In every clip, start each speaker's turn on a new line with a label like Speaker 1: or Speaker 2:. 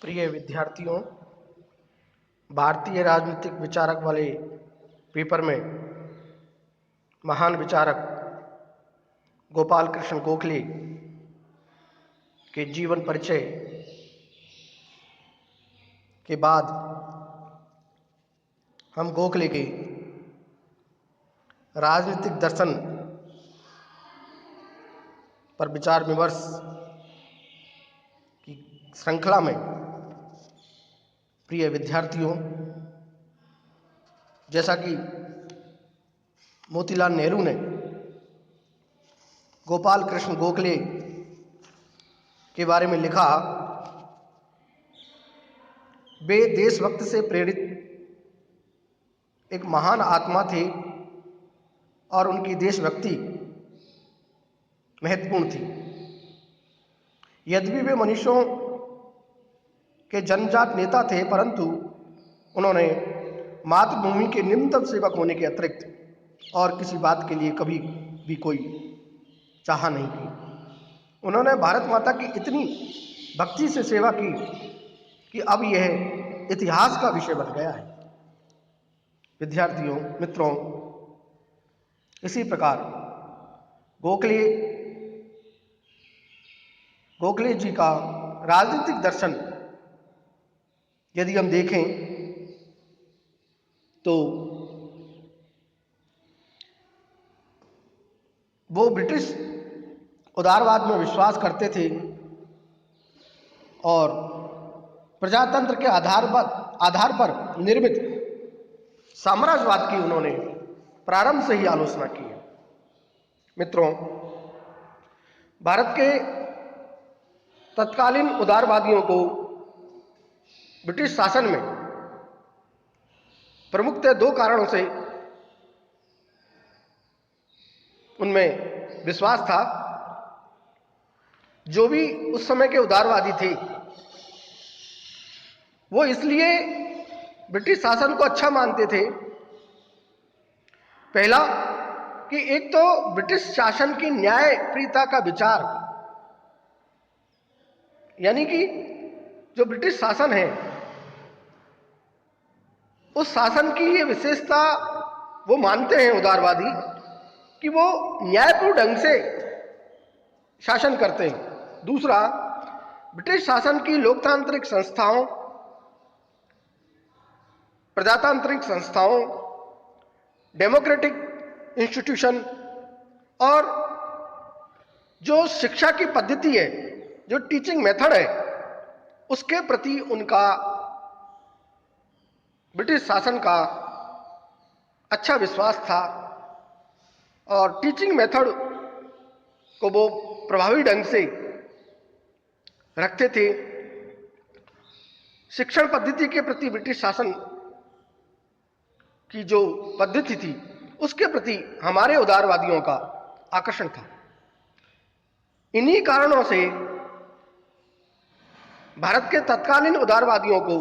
Speaker 1: प्रिय विद्यार्थियों, भारतीय राजनीतिक विचारक वाले पेपर में महान विचारक गोपाल कृष्ण गोखले के जीवन परिचय के बाद हम गोखले के राजनीतिक दर्शन पर विचार विमर्श की श्रृंखला में प्रिय विद्यार्थियों, जैसा कि मोतीलाल नेहरू ने गोपाल कृष्ण गोखले के बारे में लिखा, वे देशभक्त से प्रेरित एक महान आत्मा थे और उनकी देशभक्ति महत्वपूर्ण थी। यद्यपि वे मनुष्यों के जन्मजात नेता थे, परंतु उन्होंने मातृभूमि के निम्नतम सेवक होने के अतिरिक्त और किसी बात के लिए कभी भी कोई चाह नहीं की। उन्होंने भारत माता की इतनी भक्ति से सेवा की कि अब यह इतिहास का विषय बन गया है। विद्यार्थियों, मित्रों, इसी प्रकार गोखले जी का राजनीतिक दर्शन यदि हम देखें तो वो ब्रिटिश उदारवाद में विश्वास करते थे और प्रजातंत्र के आधार पर निर्मित साम्राज्यवाद की उन्होंने प्रारंभ से ही आलोचना की है। मित्रों, भारत के तत्कालीन उदारवादियों को ब्रिटिश शासन में प्रमुखतः दो कारणों से उनमें विश्वास था। जो भी उस समय के उदारवादी थे वो इसलिए ब्रिटिश शासन को अच्छा मानते थे, पहला कि एक तो ब्रिटिश शासन की न्यायप्रियता का विचार, यानी कि जो ब्रिटिश शासन है उस शासन की ये विशेषता वो मानते हैं उदारवादी कि वो न्यायपूर्ण ढंग से शासन करते हैं। दूसरा, ब्रिटिश शासन की लोकतांत्रिक संस्थाओं, प्रजातांत्रिक संस्थाओं, डेमोक्रेटिक इंस्टीट्यूशन और जो शिक्षा की पद्धति है, जो टीचिंग मेथड है, उसके प्रति उनका ब्रिटिश शासन का अच्छा विश्वास था और टीचिंग मेथड को वो प्रभावी ढंग से रखते थे। शिक्षण पद्धति के प्रति ब्रिटिश शासन की जो पद्धति थी उसके प्रति हमारे उदारवादियों का आकर्षण था। इन्हीं कारणों से भारत के तत्कालीन उदारवादियों को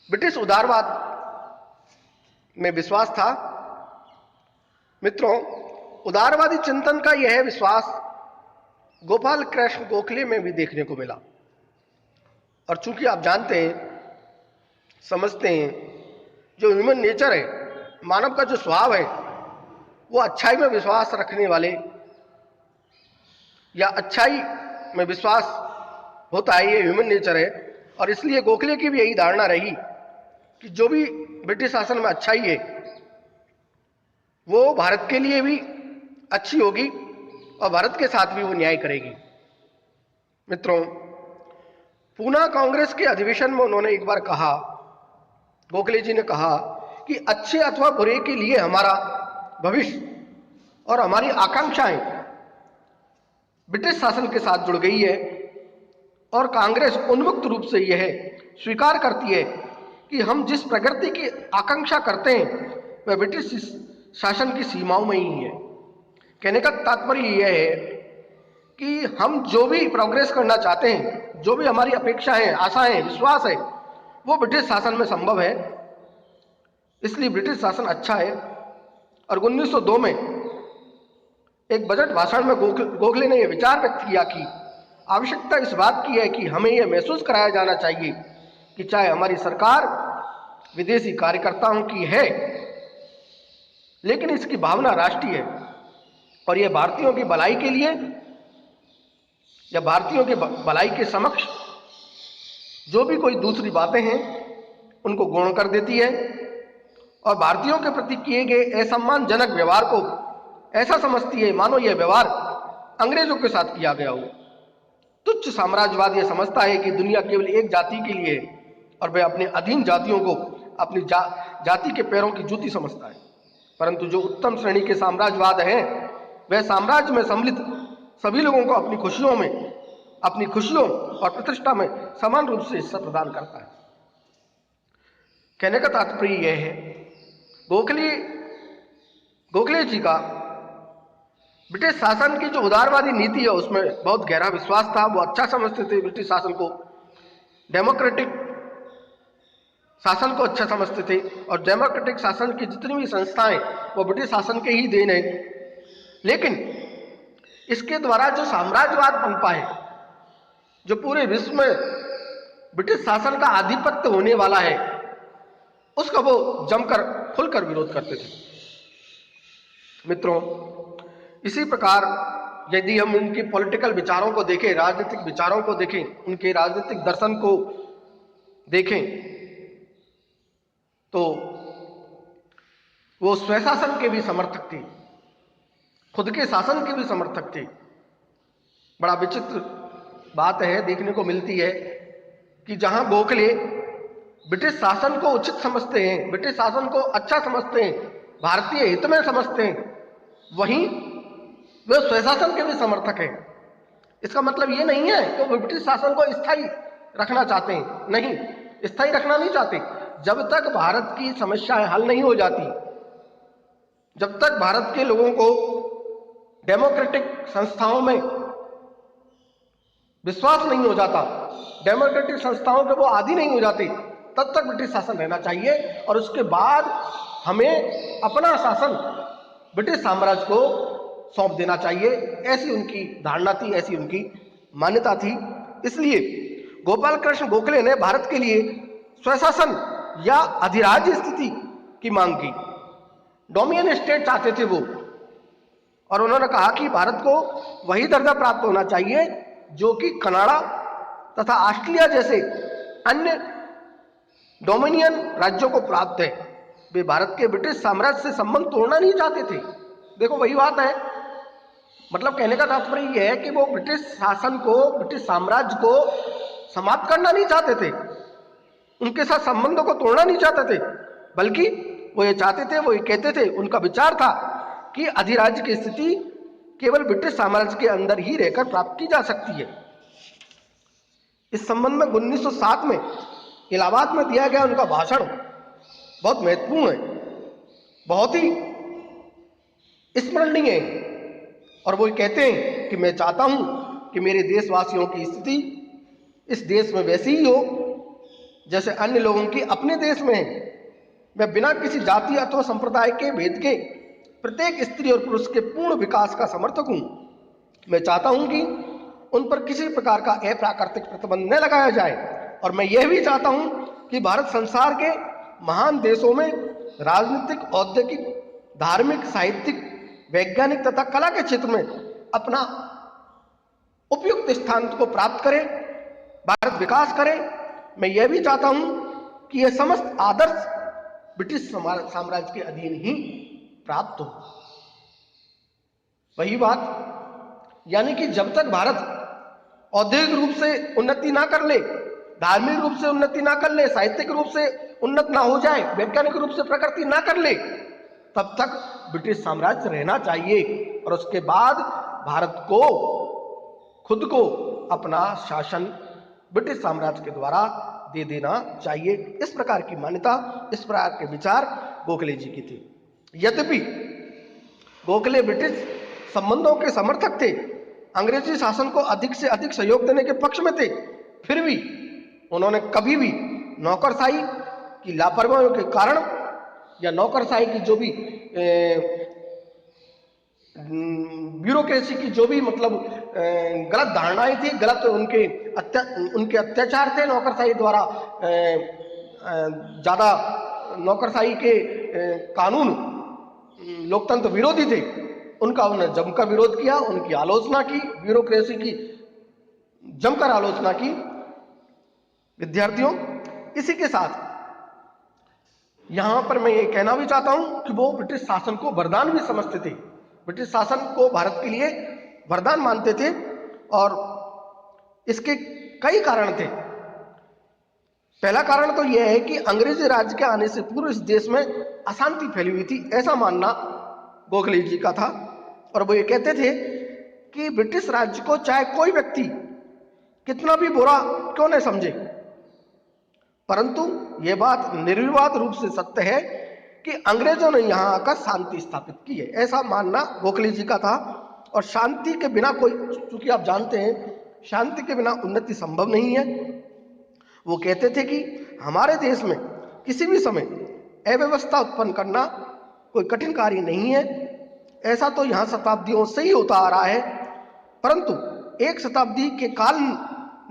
Speaker 1: ब्रिटिश उदारवाद में विश्वास था। मित्रों, उदारवादी चिंतन का यह विश्वास गोपाल कृष्ण गोखले में भी देखने को मिला। और चूंकि आप जानते हैं, समझते हैं, जो ह्यूमन नेचर है, मानव का जो स्वभाव है, वो अच्छाई में विश्वास रखने वाले या अच्छाई में विश्वास होता है, ये ह्यूमन नेचर है। और इसलिए गोखले की भी यही धारणा रही कि जो भी ब्रिटिश शासन में अच्छाई है वो भारत के लिए भी अच्छी होगी और भारत के साथ भी वो न्याय करेगी। मित्रों, पूना कांग्रेस के अधिवेशन में उन्होंने एक बार कहा, गोखले जी ने कहा कि अच्छे अथवा बुरे के लिए हमारा भविष्य और हमारी आकांक्षाएं ब्रिटिश शासन के साथ जुड़ गई है और कांग्रेस उन्मुक्त रूप से यह स्वीकार करती है कि हम जिस प्रगति की आकांक्षा करते हैं वह ब्रिटिश शासन की सीमाओं में ही है। कहने का तात्पर्य यह है कि हम जो भी प्रोग्रेस करना चाहते हैं, जो भी हमारी अपेक्षाएं, आशाएं, विश्वास है, वो ब्रिटिश शासन में संभव है। इसलिए ब्रिटिश शासन अच्छा है। और 1902 में एक बजट भाषण में गोखले ने यह विचार व्यक्त किया कि आवश्यकता इस बात की है कि हमें यह महसूस कराया जाना चाहिए कि चाहे हमारी सरकार विदेशी कार्यकर्ताओं की है, लेकिन इसकी भावना राष्ट्रीय है और यह भारतीयों की भलाई के लिए या भारतीयों के भलाई के समक्ष जो भी कोई दूसरी बातें हैं उनको गौण कर देती है और भारतीयों के प्रति किए गए असम्मानजनक व्यवहार को ऐसा समझती है मानो यह व्यवहार अंग्रेजों के साथ किया गया हो। तुच्छ साम्राज्यवाद यह समझता है कि दुनिया केवल एक जाति के लिए है और वह अपने अधीन जातियों को अपनी जाति के पैरों की जूती समझता है, परंतु जो उत्तम श्रेणी के साम्राज्यवाद है वह साम्राज्य में सम्मिलित सभी लोगों को अपनी खुशियों और प्रतिष्ठा में समान रूप से हिस्सा प्रदान करता है। कहने का तात्पर्य यह है, गोखले जी का ब्रिटिश शासन की जो उदारवादी नीति है उसमें बहुत गहरा विश्वास था। वो अच्छा समझते थे ब्रिटिश शासन को, डेमोक्रेटिक शासन को अच्छा समझते थे और डेमोक्रेटिक शासन की जितनी भी संस्थाएं वो ब्रिटिश शासन के ही देन है। लेकिन इसके द्वारा जो साम्राज्यवाद पनपा है, जो पूरे विश्व में ब्रिटिश शासन का आधिपत्य होने वाला है, उसका वो जमकर खुलकर विरोध करते थे। मित्रों, इसी प्रकार यदि हम उनके पॉलिटिकल विचारों को देखें, राजनीतिक विचारों को देखें, उनके राजनीतिक दर्शन को देखें, तो वो स्वशासन के भी समर्थक थे, खुद के शासन के भी समर्थक थे। बड़ा विचित्र बात है, देखने को मिलती है कि जहां गोखले ब्रिटिश शासन को उचित समझते हैं, ब्रिटिश शासन को अच्छा समझते हैं, भारतीय हित में समझते हैं, वहीं वे स्वशासन के भी समर्थक हैं। इसका मतलब ये नहीं है कि वो ब्रिटिश शासन को स्थायी रखना चाहते हैं, नहीं, स्थायी रखना नहीं चाहते। जब तक भारत की समस्याएं हल नहीं हो जाती, जब तक भारत के लोगों को डेमोक्रेटिक संस्थाओं में विश्वास नहीं हो जाता, डेमोक्रेटिक संस्थाओं के वो आदी नहीं हो जाते, तब तक ब्रिटिश शासन रहना चाहिए और उसके बाद हमें अपना शासन ब्रिटिश साम्राज्य को सौंप देना चाहिए। ऐसी उनकी धारणा थी, ऐसी उनकी मान्यता थी। इसलिए गोपाल कृष्ण गोखले ने भारत के लिए स्वशासन या अधिराज्य स्थिति की मांग की, डोमिनियन स्टेट चाहते थे वो, और उन्होंने कहा कि भारत को वही दर्जा प्राप्त होना चाहिए जो कि कनाडा तथा ऑस्ट्रेलिया जैसे अन्य डोमिनियन राज्यों को प्राप्त है। वे भारत के ब्रिटिश साम्राज्य से संबंध तोड़ना नहीं चाहते थे। देखो वही बात है, मतलब कहने का तात्पर्य यह है कि वो ब्रिटिश शासन को, ब्रिटिश साम्राज्य को समाप्त करना नहीं चाहते थे, उनके साथ संबंधों को तोड़ना नहीं चाहते थे, बल्कि वो ये चाहते थे, वो ये कहते थे, उनका विचार था कि अधिराज्य की स्थिति केवल ब्रिटिश साम्राज्य के अंदर ही रहकर प्राप्त की जा सकती है। इस संबंध में 1907 में इलाहाबाद में दिया गया उनका भाषण बहुत महत्वपूर्ण है, बहुत ही स्मरणीय है। और वो कहते हैं कि मैं चाहता हूं कि मेरे देशवासियों की स्थिति इस देश में वैसी ही हो जैसे अन्य लोगों की अपने देश में है। मैं बिना किसी जाति अथवा संप्रदाय के भेद के प्रत्येक स्त्री और पुरुष के पूर्ण विकास का समर्थक हूं। मैं चाहता हूं कि उन पर किसी प्रकार का अप्राकृतिक प्रतिबंध न लगाया जाए, और मैं यह भी चाहता हूं कि भारत संसार के महान देशों में राजनीतिक, औद्योगिक, धार्मिक, साहित्यिक, वैज्ञानिक तथा कला के क्षेत्र में अपना उपयुक्त स्थान को प्राप्त करे, भारत विकास करे। मैं यह भी चाहता हूं कि यह समस्त आदर्श ब्रिटिश साम्राज्य के अधीन ही प्राप्त हो। वही बात, यानी कि जब तक भारत औद्योगिक रूप से उन्नति ना कर ले, धार्मिक रूप से उन्नति ना कर ले, साहित्यिक रूप से उन्नत ना हो जाए, वैज्ञानिक रूप से प्रगति ना कर ले, तब तक ब्रिटिश साम्राज्य रहना चाहिए और उसके बाद भारत को खुद को अपना शासन ब्रिटिश साम्राज्य के द्वारा दे देना चाहिए। इस प्रकार की मान्यता, इस प्रकार के विचार गोखले जी की थे। यद्यपि गोखले ब्रिटिश संबंधों के समर्थक थे, अंग्रेजी शासन को अधिक से अधिक सहयोग देने के पक्ष में थे, फिर भी उन्होंने कभी भी नौकरशाही की लापरवाही के कारण या नौकरशाही की जो भी ब्यूरोक्रेसी की जो भी मतलब गलत धारणाएं थी, गलत उनके अत्याचार थे नौकरशाही द्वारा, ज़्यादा नौकरशाही के कानून लोकतंत्र विरोधी थे, उनका उन्होंने जमकर विरोध किया, उनकी आलोचना की, ब्यूरोक्रेसी की जमकर आलोचना की। विद्यार्थियों, इसी के साथ यहां पर मैं ये कहना भी चाहता हूं कि वो ब्रिटिश शासन को वरदान भी समझते थे, ब्रिटिश शासन को भारत के लिए वरदान मानते थे, और इसके कई कारण थे। पहला कारण तो यह है कि अंग्रेजी राज के आने से पूर्व इस देश में अशांति फैली हुई थी, ऐसा मानना गोखले जी का था। और वो ये कहते थे कि ब्रिटिश राज्य को चाहे कोई व्यक्ति कितना भी बुरा क्यों न समझे, परंतु यह बात निर्विवाद रूप से सत्य है कि अंग्रेजों ने यहां आकर शांति स्थापित की है, ऐसा मानना गोखले जी का था। और शांति के बिना कोई, चूंकि आप जानते हैं शांति के बिना उन्नति संभव नहीं है, वो कहते थे कि हमारे देश में किसी भी समय अव्यवस्था उत्पन्न करना कोई कठिन कार्य नहीं है। ऐसा तो यहाँ शताब्दियों से ही होता आ रहा है, परंतु एक शताब्दी के काल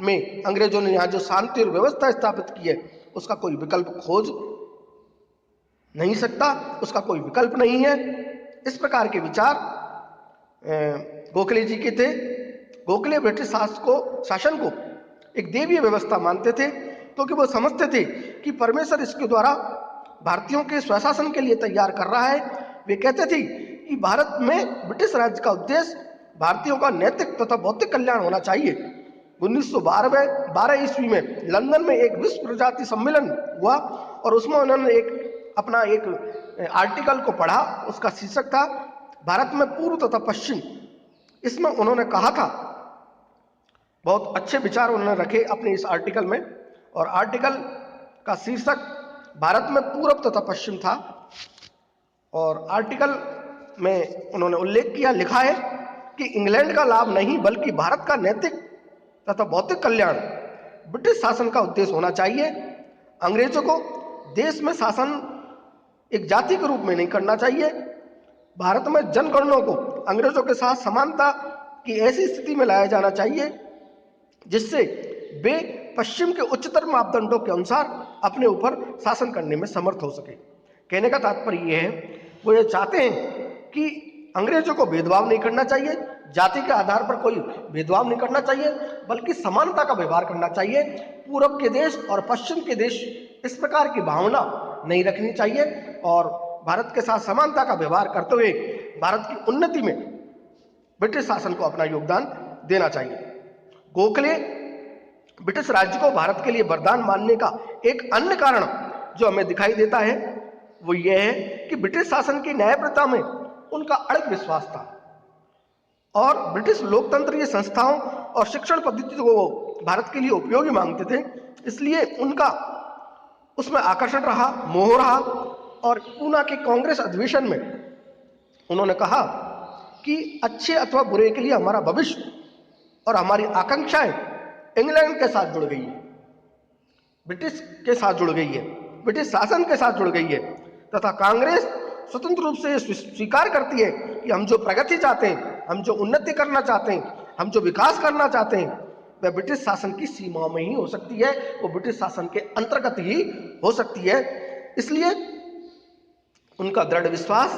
Speaker 1: में अंग्रेजों ने यहाँ जो शांति और व्यवस्था स्थापित की है उसका कोई विकल्प खोज नहीं सकता, उसका कोई विकल्प नहीं है। इस प्रकार के विचार गोखले जी के थे। गोखले ब्रिटिश शासन को एक देवीय व्यवस्था मानते थे, क्योंकि वो समझते थे कि परमेश्वर इसके द्वारा भारतीयों के स्वशासन के लिए तैयार कर रहा है। वे कहते थे कि भारत में ब्रिटिश राज्य का उद्देश्य भारतीयों का नैतिक तथा भौतिक कल्याण होना चाहिए। 1912 ईस्वी में लंदन में एक विश्व प्रजाति सम्मेलन हुआ और उसमें उन्होंने अपना एक आर्टिकल को पढ़ा, उसका शीर्षक था भारत में पूर्व तथा पश्चिम। इसमें उन्होंने कहा था, बहुत अच्छे विचार उन्होंने रखे अपने इस आर्टिकल में, और आर्टिकल का शीर्षक भारत में पूर्व तथा पश्चिम था। और आर्टिकल में उन्होंने उल्लेख किया, लिखा है कि इंग्लैंड का लाभ नहीं बल्कि भारत का नैतिक तथा भौतिक कल्याण ब्रिटिश शासन का उद्देश्य होना चाहिए। अंग्रेजों को देश में शासन एक जाति के रूप में नहीं करना चाहिए। भारत में जनगणनों को अंग्रेजों के साथ समानता की ऐसी स्थिति में लाया जाना चाहिए जिससे वे पश्चिम के उच्चतर मापदंडों के अनुसार अपने ऊपर शासन करने में समर्थ हो सके। कहने का तात्पर्य यह है, वो ये चाहते हैं कि अंग्रेजों को भेदभाव नहीं करना चाहिए, जाति के आधार पर कोई भेदभाव नहीं करना चाहिए, बल्कि समानता का व्यवहार करना चाहिए। पूरब के देश और पश्चिम के देश इस प्रकार की भावना नहीं रखनी चाहिए और भारत के साथ समानता का व्यवहार करते हुए भारत की उन्नति में ब्रिटिश शासन को अपना योगदान देना चाहिए। गोखले ब्रिटिश राज्य को भारत के लिए वरदान मानने का एक अन्य कारण जो हमें दिखाई देता है वो यह है कि ब्रिटिश शासन की न्यायप्रथा में उनका अड़ग विश्वास था और ब्रिटिश लोकतंत्रीय संस्थाओं और शिक्षण पद्धति को वो भारत के लिए उपयोगी मांगते थे, इसलिए उनका उसमें आकर्षण रहा, मोह रहा। और पूना के कांग्रेस अधिवेशन में उन्होंने कहा कि अच्छे अथवा बुरे के लिए हमारा भविष्य और हमारी आकांक्षाएं इंग्लैंड के साथ जुड़ गई है, ब्रिटिश के साथ जुड़ गई है, ब्रिटिश शासन के साथ जुड़ गई है, तथा कांग्रेस स्वतंत्र रूप से स्वीकार करती है कि हम जो प्रगति चाहते हैं, हम जो उन्नति करना चाहते हैं, हम जो विकास करना चाहते हैं, वह ब्रिटिश शासन की सीमाओं में ही हो सकती है, वो ब्रिटिश शासन के अंतर्गत ही हो सकती है। इसलिए उनका दृढ़ विश्वास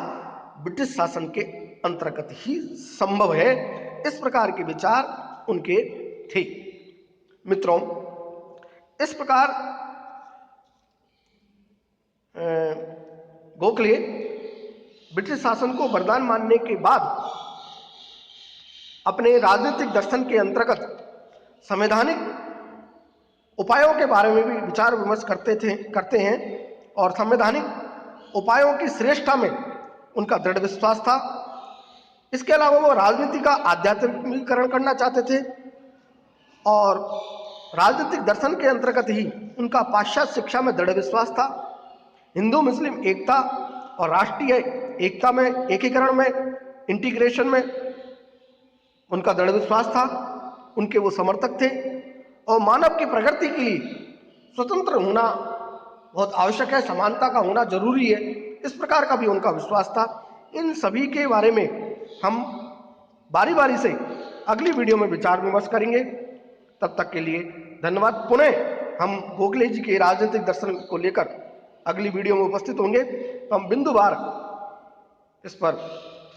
Speaker 1: ब्रिटिश शासन के अंतर्गत ही संभव है। इस प्रकार के विचार उनके थे। मित्रों, इस प्रकार गोखले ब्रिटिश शासन को वरदान मानने के बाद अपने राजनीतिक दर्शन के अंतर्गत संवैधानिक उपायों के बारे में भी विचार विमर्श करते हैं और संवैधानिक उपायों की श्रेष्ठता में उनका दृढ़ विश्वास था। इसके अलावा वो राजनीति का आध्यात्मिकीकरण करना चाहते थे और राजनीतिक दर्शन के अंतर्गत ही उनका पाश्चात्य शिक्षा में दृढ़ विश्वास था। हिंदू मुस्लिम एकता और राष्ट्रीय एकता में, एकीकरण में, इंटीग्रेशन में उनका दृढ़ विश्वास था। उनके वो समर्थक थे और मानव की प्रगति के लिए स्वतंत्र होना बहुत आवश्यक है, समानता का होना जरूरी है, इस प्रकार का भी उनका विश्वास था। इन सभी के बारे में हम बारी बारी से अगली वीडियो में विचार विमर्श करेंगे। तब तक के लिए धन्यवाद। पुनः हम गोखले जी के राजनीतिक दर्शन को लेकर अगली वीडियो में उपस्थित होंगे, तो हम बिंदुवार इस पर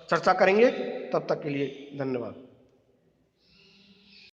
Speaker 1: चर्चा करेंगे। तब तक के लिए धन्यवाद।